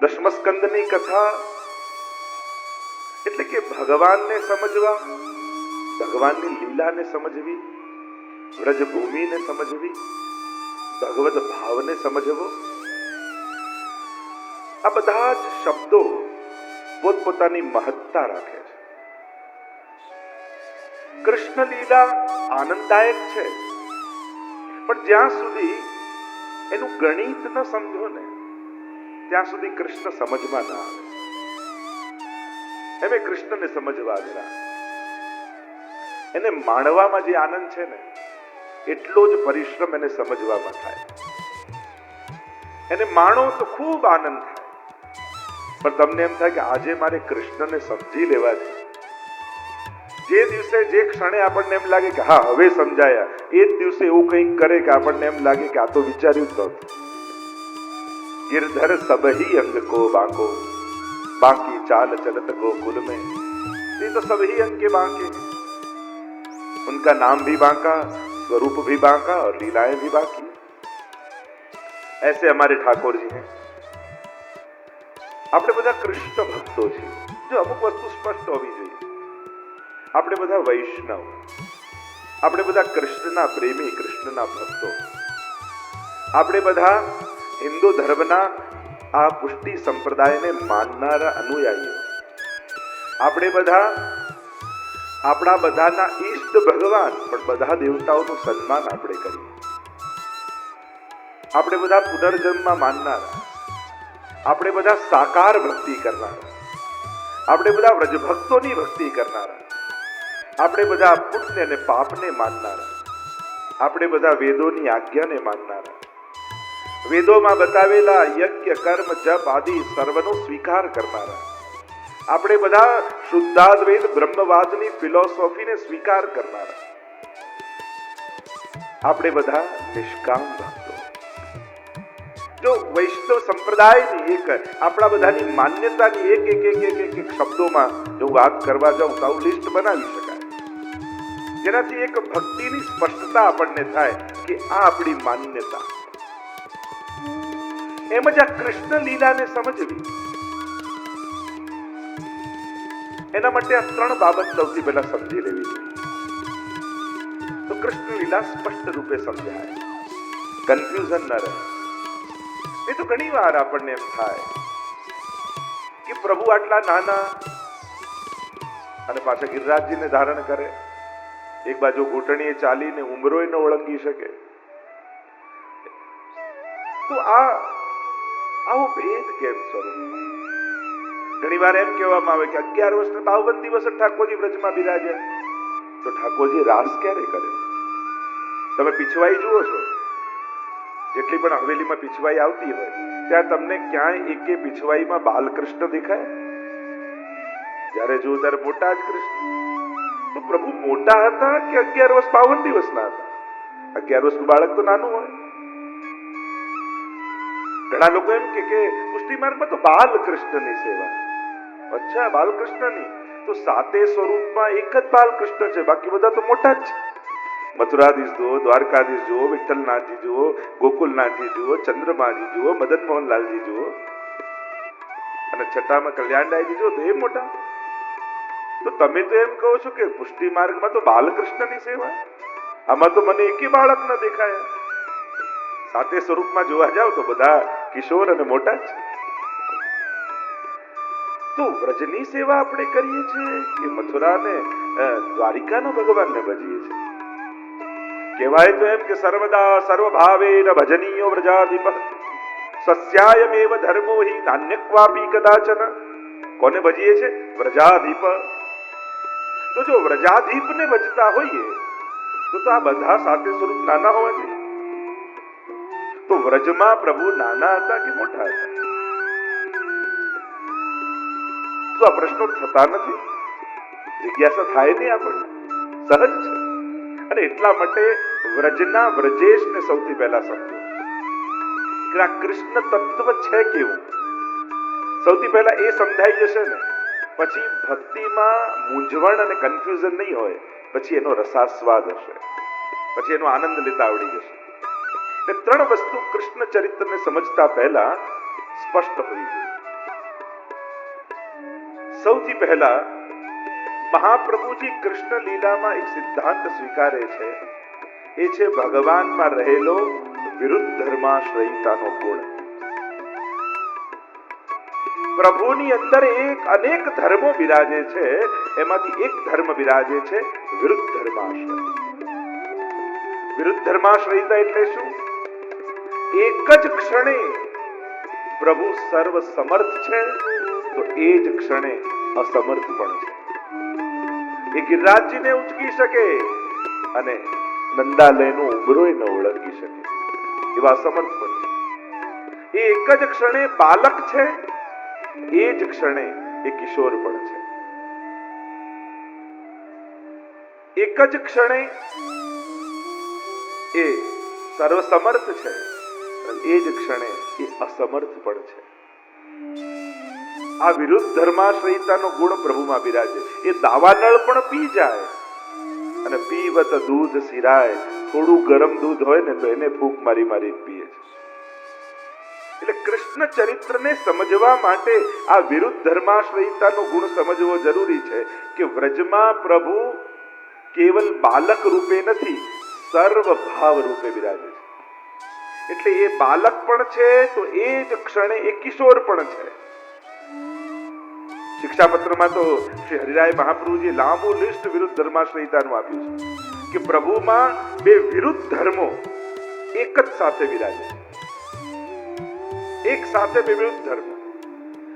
દશમસ્કંદની કથા એટલે કે ભગવાનને સમજવા, ભગવાનની લીલાને સમજવી, વ્રજભૂમિને સમજવી, ભગવદ ભાવને સમજવો, આ બધા જ શબ્દો પોતપોતાની મહત્તા રાખે છે. કૃષ્ણ લીલા આનંદદાયક છે, પણ જ્યાં સુધી એનું ગણિત ન સમજો ને ત્યાં સુધી કૃષ્ણ સમજમાં ના આવે. એમે કૃષ્ણને સમજવા જરા, એને માણવામાં જે આનંદ છે ને એટલો જ પરિશ્રમ એને સમજવામાં થાય. એને માણો તો ખૂબ આનંદ થાય, પણ તમને એમ થાય કે આજે મારે કૃષ્ણને સમજી લેવા છે. જે દિવસે જે ક્ષણે આપણને એમ લાગે કે હા હવે સમજાયા, એ જ દિવસે એવું કંઈક કરે કે આપણને એમ લાગે કે આ તો વિચાર્યું જ નહોતું. गिरधर सब ही अंग को बांको, बाकी चाल चलत गोकुल में. ये तो सब ही अंग के बांके, उनका नाम भी बांका, स्वरूप भी बांका और लीलाएं भी बाकी. ऐसे हमारे ठाकुर जी हैं. આપણે બધા કૃષ્ણ ભક્તો છીએ. જો અમુક વસ્તુ સ્પષ્ટ હોવી જોઈએ, આપણે બધા વૈષ્ણવ, આપણે બધા કૃષ્ણના પ્રેમી, કૃષ્ણના ભક્તો, આપણે બધા હિન્દુ ધર્મના આ પુષ્ટિ સંપ્રદાયને માનનારા અનુયાયીઓ, આપણે બધા આપણા બધાના ઈષ્ટ ભગવાન પણ બધા દેવતાઓનું સન્માન આપણે કરીએ. આપણે બધા પુનર્જન્મમાં માનનારા, આપણે બધા સાકાર ભક્તિ કરનારા, આપણે બધા વ્રજભક્તોની ભક્તિ કરનારા, આપણે બધા પુણ્ય અને પાપને માનનારા, આપણે બધા વેદોની આજ્ઞાને માનનારા, વેદોમાં બતાવેલા યજ્ઞ કર્મ જપ આદિ સર્વનો સ્વીકાર કરનારા, આપણે બધા શુદ્ધાદ્વૈત બ્રહ્મવાદની ફિલોસોફીને સ્વીકાર કરનારા, આપણે બધા નિષ્કામ ભક્તો. જો વૈષ્ણવ સંપ્રદાયની એક આપણા બધાની માન્યતાની એક એક એક એક એક શબ્દોમાં જો વાત કરવા જાઉં તો આવું લિસ્ટ બનાવી શકાય, જેનાથી એક ભક્તિની સ્પષ્ટતા આપણને થાય કે આ આપણી માન્યતા. એમ જ આ કૃષ્ણ લીલાને સમજવી, એના માટે આ ત્રણ બાબત સૌથી પહેલા સમજી લેવી જોઈએ. તો કૃષ્ણ લીલા સ્પષ્ટ રૂપે સમજાય, કન્ફ્યુઝન ન રહે. એ તો ઘણી વાર આપણને એમ થાય કે પ્રભુ આટલા નાના અને પાછા ગિરિરાજજીને ધારણ કરે, એક બાજુ ઘૂંટણીએ ચાલીને ઉંમરોય ન ઓળંગી શકે, તો આવો ભેદ કેમ સ્વરૂપમાં? ઘણી વાર એમ કહેવામાં આવે કે 11 વર્ષ 52 દિવસ ઠાકોરજી વ્રજમાં બિરાજ્યા, તો ઠાકોરજી રાસ ક્યારે કર્યો? તમે પીછવાઈ જુઓ છો, જેટલી પણ હવેલીમાં પીછવાઈ આવતી હોય ત્યાં તમને ક્યાંય એકે પીછવાઈમાં બાલકૃષ્ણ દેખાય? જ્યારે જુઓ ત્યારે મોટા જ કૃષ્ણ. તો પ્રભુ મોટા હતા કે 11 વર્ષ 52 દિવસના હતા? 11 વર્ષનું બાળક તો નાનું હોય. ઘણા લોકો એમ કે પુષ્ટિ માર્ગમાં તો બાલકૃષ્ણની સેવા. અચ્છા, બાલકૃષ્ણની તો સાતે સ્વરૂપમાં એક જ બાલકૃષ્ણ છે, બાકી બધા તો મોટા જ છે. મથુરાધીશ જુઓ, દ્વારકાધીશ જુઓ, વિઠ્ઠલનાથજી જુઓ, ગોકુલનાથજી જુઓ, ચંદ્રમાજી જુઓ, મદન મોહનલાલજી જુઓ, અને છઠ્ઠામાં કલ્યાણદાયજી જુઓ, તો એ મોટા. તો તમે તો એમ કહો છો કે પુષ્ટિ માર્ગમાં તો બાલકૃષ્ણની સેવા? આમાં તો મને એકે બાળક ન દેખાયા. સાતે સ્વરૂપમાં જોવા જાવ તો બધા કિશોર અને મોટા જ. તો વ્રજની સેવા આપણે કરીએ છીએ કે મથુરાને દ્વારિકાના ભગવાનને ભજીએ છીએ? કહેવાય તો એમ કે સર્વદા સર્વભાવેન ભજનીયો વ્રજાધિપ, સસ્યાયમેવ ધર્મો હિ નાન્યક્વાપી કદાચન. કોને ભજીએ છે? વ્રજાધિપ. તો જો વ્રજાધિપને ભજતા હોઈએ તો આ બધા સાતે સ્વરૂપ નાના હોવા જોઈએ. તો વ્રજમાં પ્રભુ નાના હતા કે મોટા હતા? તો આ પ્રશ્નો થતા નથી, જિજ્ઞાસા થાય નહીં આપણને, સહજ છે. અને એટલા માટે વ્રજના વ્રજેશને સૌથી પહેલા સમજો કે આ કૃષ્ણ તત્વ છે કેવું. સૌથી પહેલા એ સમજાઈ જશે ને, પછી ભક્તિમાં મૂંઝવણ અને કન્ફ્યુઝન નહીં હોય, પછી એનો રસાસ્વાદ હશે, પછી એનો આનંદ લેતા આવડી જશે. ત્રણ વસ્તુ કૃષ્ણ ચરિત્રને સમજતા પહેલા સ્પષ્ટ હોવી જોઈએ. સૌથી પહેલા મહાપ્રભુજી કૃષ્ણ લીલામાં એક સિદ્ધાંત સ્વીકારે છે, એ છે ભગવાનમાં રહેલો વિરુદ્ધ ધર્માશ્રયિતાનો ગુણ. પ્રભુની અંદર અનેક ધર્મો બિરાજે છે, એમાંથી એક ધર્મ બિરાજે છે વિરુદ્ધ ધર્માશ્રય. વિરુદ્ધ ધર્માશ્રયિતા એટલે શું? એક જ ક્ષણે પ્રભુ સર્વ સમર્થ છે તો એ જ ક્ષણે અસમર્થ પણ છે. એ ગિરિરાજજીને ઉચકી શકે અને નંદાલયનો ઉંબરોય ન ઓળંગી શકે એવા સમર્થ પણ છે. એ એક જ ક્ષણે બાલક છે, એ જ ક્ષણે એ કિશોર પણ છે. એક જ ક્ષણે એ સર્વસમર્થ છે, એ જ ક્ષણે એ અસમર્થ પણ છે. આ વિરુદ્ધ ધર્માશ્રયિતાનો ગુણ પ્રભુમાં બિરાજે. એ દાવાનળ પણ પી જાય અને પીવત દૂધ સિરાય. થોડું ગરમ દૂધ હોય ને તો એને ફૂંક મારી મારી પીએ છે. એટલે કૃષ્ણ ચરિત્રને સમજવા માટે આ વિરુદ્ધ ધર્માશ્રયિતાનો ગુણ સમજવો જરૂરી છે કે વ્રજમાં પ્રભુ કેવલ બાલક રૂપે નથી, સર્વ ભાવ રૂપે બિરાજે છે. એટલે એ બાલક પણ છે તો એ જ ક્ષણે એ કિશોર પણ છે. શિક્ષાપત્રમાં તો શ્રી હરિરાય મહાપ્રભુજી લાંબુ લિસ્ટ વિરુદ્ધ ધર્માશ્રયિતાનું આપ્યું છે કે પ્રભુમાં બે વિરુદ્ધ ધર્મો એક જ સાથે બિરાજે છે, એક સાથે બે વિરુદ્ધ ધર્મ.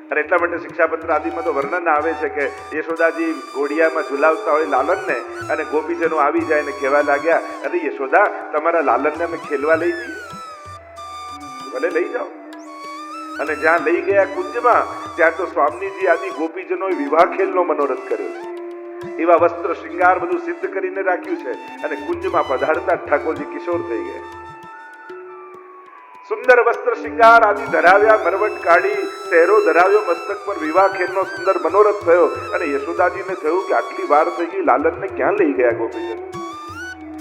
અને એટલા માટે શિક્ષાપત્ર આદિમાં તો વર્ણન આવે છે કે યશોદાજી ઘોડિયામાં ઝુલાવતા હોય લાલનને, અને ગોપીજનો આવી જાય ને કહેવા લાગ્યા, અરે યશોદા, તમારા લાલનને અમે ખેલવા લઈ જઈએ. ભલે લઈ જાઓ. અને જ્યાં લઈ ગયા કુંજમાં, ત્યાં તો સ્વામીજી આદિ ગોપીજનોએ વિવાહ ખેલનો મનોરથ કર્યો છે. એવા વસ્ત્ર શૃંગાર બધું સિદ્ધ કરીને રાખ્યું છે. અને કુંજમાં પધારતા ઠાકોરજી કિશોર થઈ ગયા. સુંદર વસ્ત્ર શૃંગાર આદિ ધરાવ્યા, મરવટ કાઢી, શહેરો ધરાવ્યો, મસ્તક પર વિવાહ ખેલનો સુંદર મનોરથ થયો. અને યશોદાજીને થયું કે આટલી વાર થઈ ગઈ, લાલનને ક્યાં લઈ ગયા ગોપીજન?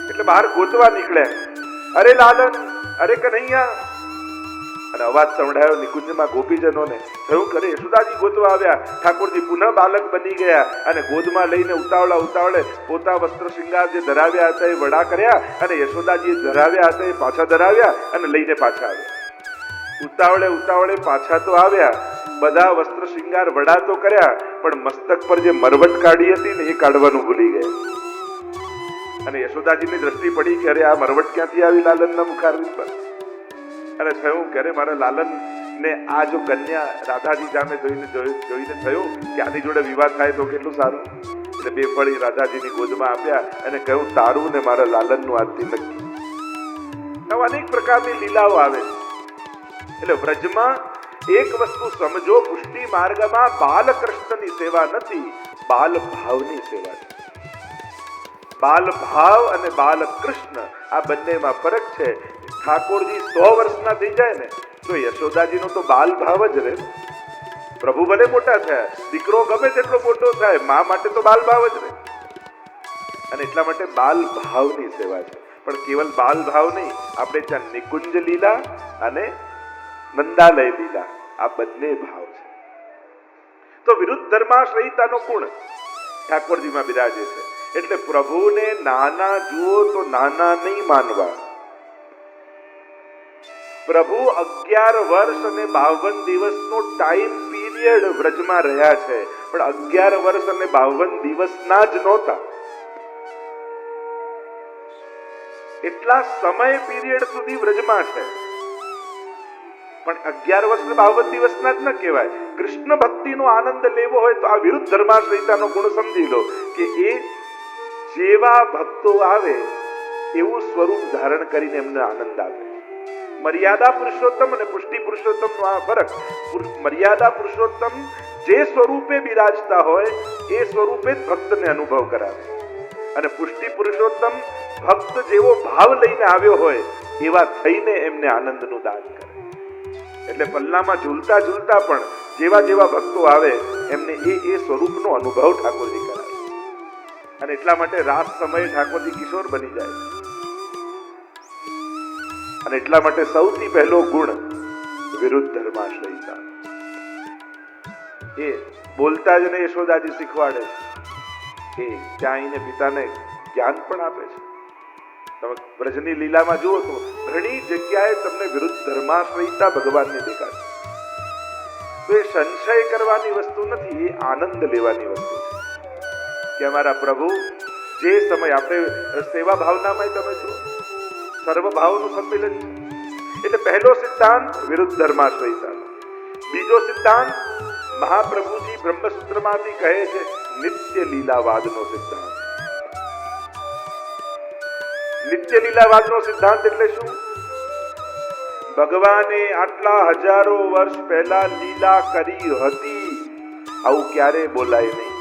એટલે બહાર ગોતવા નીકળ્યા, અરે લાલન, અરે કનૈયા. અને અવાજ સંભળાયો નિકુંજમાં ગોપીજનોને. થયું કરે યશોદાજી ગોતવા આવ્યા. ઠાકોરજી પુનઃ બાલક બની ગયા અને ગોદમાં લઈને ઉતાવળે પોતા વસ્ત્ર શૃંગાર જે ધરાવ્યા હતા એ વડા કર્યા, અને યશોદાજી ધરાવ્યા હતા એ પાછા ધરાવ્યા અને લઈને પાછા આવ્યા. ઉતાવળે પાછા તો આવ્યા, બધા વસ્ત્ર શૃંગાર વડા તો કર્યા, પણ મસ્તક પર જે મરવટ કાઢી હતી ને એ કાઢવાનું ભૂલી ગયા. અને યશોદાજીની દ્રષ્ટિ પડી કે અરે આ મરવટ ક્યાંથી આવી લાલનના મુખારવિંદ પર? અને થયું કે અરે મારા લાલન ને આ જો કન્યા રાધાજી સામે જોઈને થયું કે આની જોડે વિવાહ થાય તો કેટલું સારું. એટલે બે ફળી રાધાજીની ગોદમાં આપ્યા અને કહ્યું, તારું ને મારા લાલનનું આજથી નક્કી. અનેક પ્રકારની લીલાઓ આવે. એટલે વ્રજમાં એક વસ્તુ સમજો, પુષ્ટિ માર્ગમાં બાલકૃષ્ણની સેવા નથી, બાલ ભાવની સેવા છે. બાલ ભાવ અને બાલકૃષ્ણ આ બંનેમાં ફરક છે. ઠાકોરજી 100 વર્ષના થઈ જાય ને તો યશોદાજીનો તો બાલ ભાવ જ રહે. પ્રભુ ભલે મોટા થયા, દીકરો ગમે તેટલો મોટો થાય, મા માટે તો બાલ ભાવ જ રહે. અને એટલા માટે બાલ ભાવની સેવા છે. પણ કેવલ બાલ ભાવ નહીં, આપણે ત્યાં નિકુંજ લીલા અને નંદાલય લીલા આ બંને ભાવ છે. તો વિરુદ્ધ ધર્માશ્રયિતાનો ગુણ ઠાકોરજીમાં બિરાજે છે. એટલે પ્રભુને નાના જુઓ તો નાના નહીં માનવા. પ્રભુ 11 વર્ષ અને 52 દિવસનો ટાઈમ પીરિયડ વ્રજમાં રહ્યા છે, પણ 11 વર્ષ અને 52 દિવસના જ નહોતા. એટલા સમય પીરિયડ સુધી વ્રજમાં છે, પણ 11 વર્ષ અને 52 દિવસના જ ન કહેવાય. કૃષ્ણ ભક્તિનો આનંદ લેવો હોય તો આ વિરુદ્ધ ધર્માશ્રયિતાનો ગુણ સમજી લો કે એ જેવા ભક્તો આવે એવું સ્વરૂપ ધારણ કરીને એમને આનંદ આપે. મર્યાદા પુરુષોત્તમ અને પુષ્ટિ પુરુષોત્તમનો આ ફરક. મર્યાદા પુરુષોત્તમ જે સ્વરૂપે બિરાજતા હોય એ સ્વરૂપે જ ભક્તને અનુભવ કરાવે, અને પુષ્ટિ પુરુષોત્તમ ભક્ત જેવો ભાવ લઈને આવ્યો હોય એવા થઈને એમને આનંદનું દાન કરે. એટલે પલ્લામાં ઝૂલતા ઝૂલતા પણ જેવા જેવા ભક્તો આવે એમને એ સ્વરૂપનો અનુભવ ઠાકોરજી કરાવે. અને એટલા માટે રાસ સમયે ઠાકોરજી કિશોર બની જાય. અને એટલા માટે સૌથી પહેલો ગુણ વિરુદ્ધ ધર્માશ્રયિતા. એ બોલતા જ ને યશોદાજી શીખવાડે છે કે ત્યાં આવીને પિતાને જ્ઞાન પણ આપે છે. તમે વ્રજની લીલામાં જુઓ તો ઘણી જગ્યાએ તમને વિરુદ્ધ ધર્માશ્રયતા ભગવાનને દેખાશે. તો એ સંશય કરવાની વસ્તુ નથી, એ આનંદ લેવાની વસ્તુ છે કે અમારા પ્રભુ જે સમય આપણે સેવા ભાવનામાં તમે જુઓ સર્વભાવનું સંમેલન છે. એટલે પહેલો સિદ્ધાંત વિરુદ્ધ ધર્માશ્રયતાનો. બીજો સિદ્ધાંત મહાપ્રભુજી બ્રહ્મસૂત્રમાંથી કહે છે નિત્ય લીલાવાદનો સિદ્ધાંત. નિત્ય લીલાવાદનો સિદ્ધાંત એટલે શું? ભગવાને આટલા હજારો વર્ષ પહેલા લીલા કરી હતી, આવું ક્યારે બોલાય નહીં.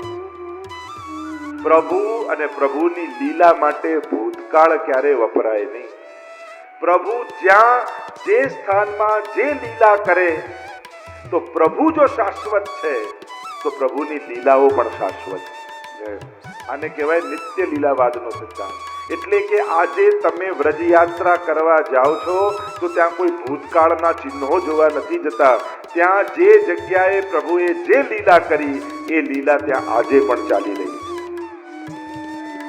પ્રભુ અને પ્રભુની લીલા માટે ભૂતકાળ ક્યારે વપરાય નહીં. પ્રભુ જ્યાં જે સ્થાનમાં જે લીલા કરે, તો પ્રભુ જો શાશ્વત છે તો પ્રભુની લીલાઓ પણ શાશ્વત છે. આને કહેવાય નિત્ય લીલાવાદનો સિદ્ધાંત. એટલે કે આજે તમે વ્રજ યાત્રા કરવા જાઓ છો તો ત્યાં કોઈ ભૂતકાળના ચિહ્નો જોવા નથી જતા. ત્યાં જે જગ્યાએ પ્રભુએ જે લીલા કરી એ લીલા ત્યાં આજે પણ ચાલી રહી છે.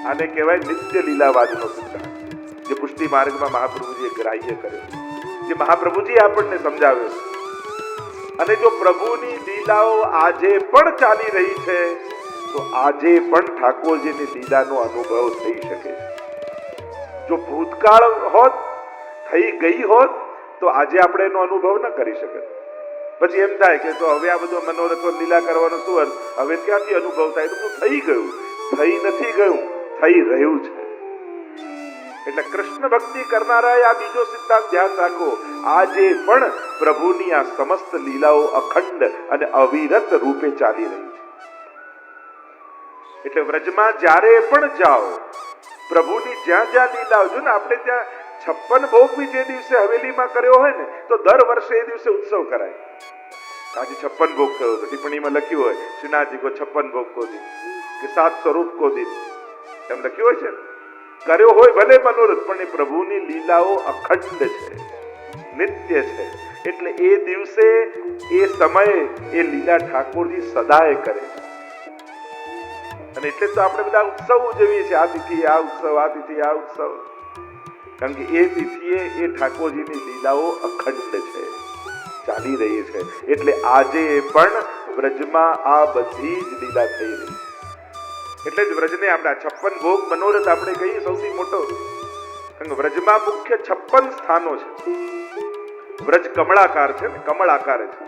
આને કહેવાય નિત્ય લીલાવાદનો સિદ્ધાંત, જે પુષ્ટિ માર્ગમાં મહાપ્રભુજીએ ગ્રાહ્ય કર્યો, જે મહાપ્રભુજી આપણને સમજાવ્યો. અને જો પ્રભુની લીલાઓ આજે પણ ચાલી રહી છે તો આજે પણ ઠાકોરજીની લીલાનો અનુભવ થઈ શકે છે. જો ભૂતકાળ હોત, થઈ ગઈ હોત, તો આજે આપણે એનો અનુભવ ન કરી શકત. પછી એમ થાય કે તો હવે આ બધો મનોરથો લીલા કરવાનો શું અર્થ? હવે ક્યાંથી અનુભવ થાય? તો થઈ ગયું, થઈ નથી ગયું, થઈ રહ્યું છે. એટલે કૃષ્ણ ભક્તિ કરનારાએ આ બીજો સિદ્ધાંત ધ્યાન રાખો, આજે પણ પ્રભુની આ સમસ્ત લીલાઓ અખંડ અને અવિરત રૂપે ચાલી રહી છે. એટલે વ્રજમાં જ્યારે પણ જાઓ, પ્રભુની જ્યાં જ્યાં લીલાઓ, જો ને આપણે ત્યાં 56 ભોગ બી જે દિવસે હવેલીમાં કર્યો હોય ને તો દર વર્ષે એ દિવસે ઉત્સવ કરાય. આજે 56 ભોગ થયો તો ટિપ્પણીમાં લખ્યું હોય શ્રીનાથજી કો 56 ભોગ કો દી કે 7 સ્વરૂપ કો દી, એમ લખ્યું હોય છે. કર્યો હોય ભલે મનોરથ, પણ એ પ્રભુની લીલાઓ અખંડ છે, નિત્ય છે. એટલે એ દિવસે એ સમયે એ લીલા ઠાકોરજી સદાય કરે છે. અને એટલે તો આપણે બધા ઉત્સવ ઉજવીએ છીએ, આ તિથિ આ ઉત્સવ, આ તિથિ આ ઉત્સવ. કારણ કે એ તિથિએ એ ઠાકોરજીની લીલાઓ અખંડ છે, ચાલી રહી છે. એટલે આજે પણ વ્રજમાં આ બધી જ લીલા થઈ રહી છે. એટલે જ વ્રજને આપણે 56 ભોગ મનોરથ આપણે કહીએ સૌથી મોટો. કારણ કે વ્રજમાં મુખ્ય 56 સ્થાનો છે. વ્રજ કમળાકાર છે ને, કમળ આકાર છે,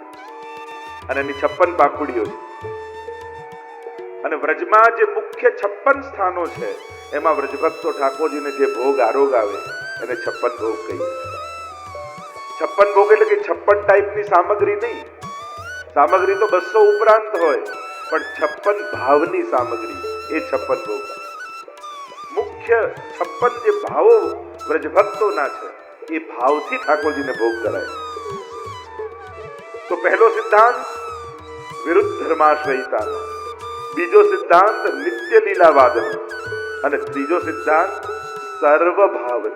અને એની 56 પાંખુડીઓ છે. અને વ્રજમાં જે મુખ્ય 56 સ્થાનો છે એમાં વ્રજભક્તો ઠાકોરજીને જે ભોગ આરોગ આવે એને 56 ભોગ કહીએ. 56 ભોગ એટલે કે 56 ટાઈપની સામગ્રી નહીં. સામગ્રી તો 200 ઉપરાંત હોય, પણ 56 ભાવની સામગ્રી, એ 56 ભોગ. મુખ્ય 56 જે ભાવો વ્રજભક્તોના છે એ ભાવથી ઠાકોરજીને ભોગ કરાય. તો પહેલો સિદ્ધાંત વિરુદ્ધ ધર્માશ્રયતાનો, બીજો સિદ્ધાંત નિત્ય લીલાવાદનો, અને ત્રીજો સિદ્ધાંત સર્વભાવનો.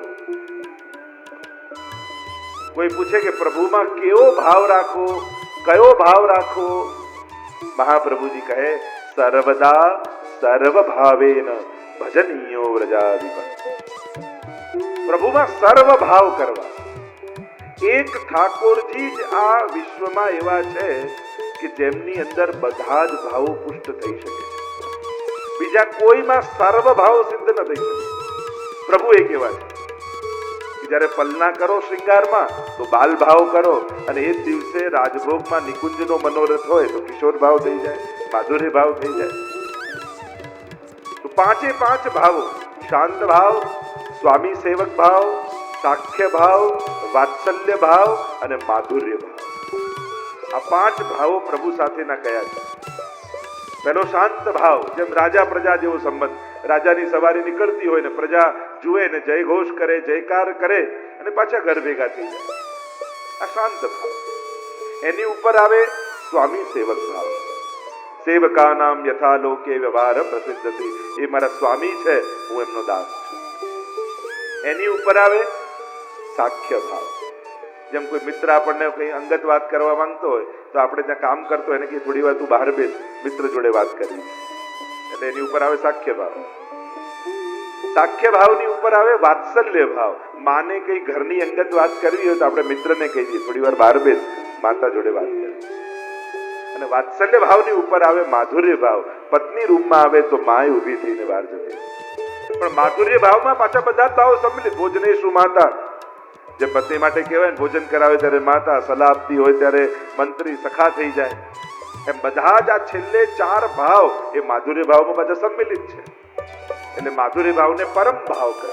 કોઈ પૂછે કે પ્રભુમાં કેવો ભાવ રાખવો, કયો ભાવ રાખવો? મહાપ્રભુજી કહે સર્વદા સર્વભાવેન ભજનીયો વ્રજાધિપતિ. પ્રભુમાં સર્વ ભાવ કરવા. એક ઠાકોરજી જ આ વિશ્વમાં એવા છે કે જેમની અંદર બધા જ ભાવો પુષ્ટ થઈ શકે છે. બીજા કોઈમાં સર્વ ભાવ સિદ્ધ ન થઈ શકે. પ્રભુ એક એવા છે કે જ્યારે પલના કરો શૃંગારમાં તો બાલ ભાવ કરો, અને એ દિવસે રાજભોગમાં નિકુંજનો મનોરથ હોય તો કિશોર ભાવ થઈ જાય, માધુર્ય ભાવ થઈ જાય. તો 5 ભાવો, શાંત ભાવ, સ્વામી સેવક ભાવ, સાખ્ય ભાવ, વાત્સલ્ય ભાવ અને માધુર્ય ભાવ. આ 5 ભાવો પ્રભુ સાથેના કયા છે? પહેલો શાંત ભાવ, જેમ રાજા પ્રજા જેવો સંબંધ. રાજાની સવારી નીકળતી હોય ને પ્રજા જુએ ને જય ઘોષ કરે, જયકાર કરે અને પાછા ઘર ભેગા થઈ જાય. આ શાંત ભાવ. એની ઉપર આવે સ્વામી સેવક ભાવ. સેવકા નામ યથા લોકે વ્યવહાર પ્રસિદ્ધતિ. એ મારા સ્વામી છે, હું એમનો દાસ છું. એની ઉપર આવે સાખ્ય ભાવ. જેમ કોઈ મિત્ર આપણને કઈ અંગત વાત કરવા માંગતો હોય તો આપણે ત્યાં કામ કરતો હોય એને કે થોડી વાર તું બહાર બેસ, મિત્ર જોડે વાત કરવી એટલે એની ઉપર આવે સાખ્ય ભાવ. સાખ્ય ભાવની ઉપર આવે વાત્સલ્ય ભાવ. માને કઈ ઘરની અંગત વાત કરવી હોય તો આપણે મિત્રને કહી દઈએ થોડી વાર બહાર બેસ, માતા જોડે વાત કરવી. અને વાત્સલ્ય ભાવની ઉપર આવે માધુર્ય ભાવ. પત્ની રૂમમાં આવે તો માય ઊભી થઈને બહાર જતી. પણ માધુર્ય ભાવમાં પાછા બધા જ ભાવો સંમિલિત. ભોજનેશુ માતા, જે પત્ની માટે કહેવાય ને, ભોજન કરાવે ત્યારે માતા, સલાહ આપતી હોય ત્યારે મંત્રી, સખા થઈ જાય. એમ બધા જ આ છેલ્લે 4 ભાવ એ માધુર્ય ભાવમાં પાછા સંમિલિત છે. એટલે માધુર્ય ભાવને પરમ ભાવ કહે.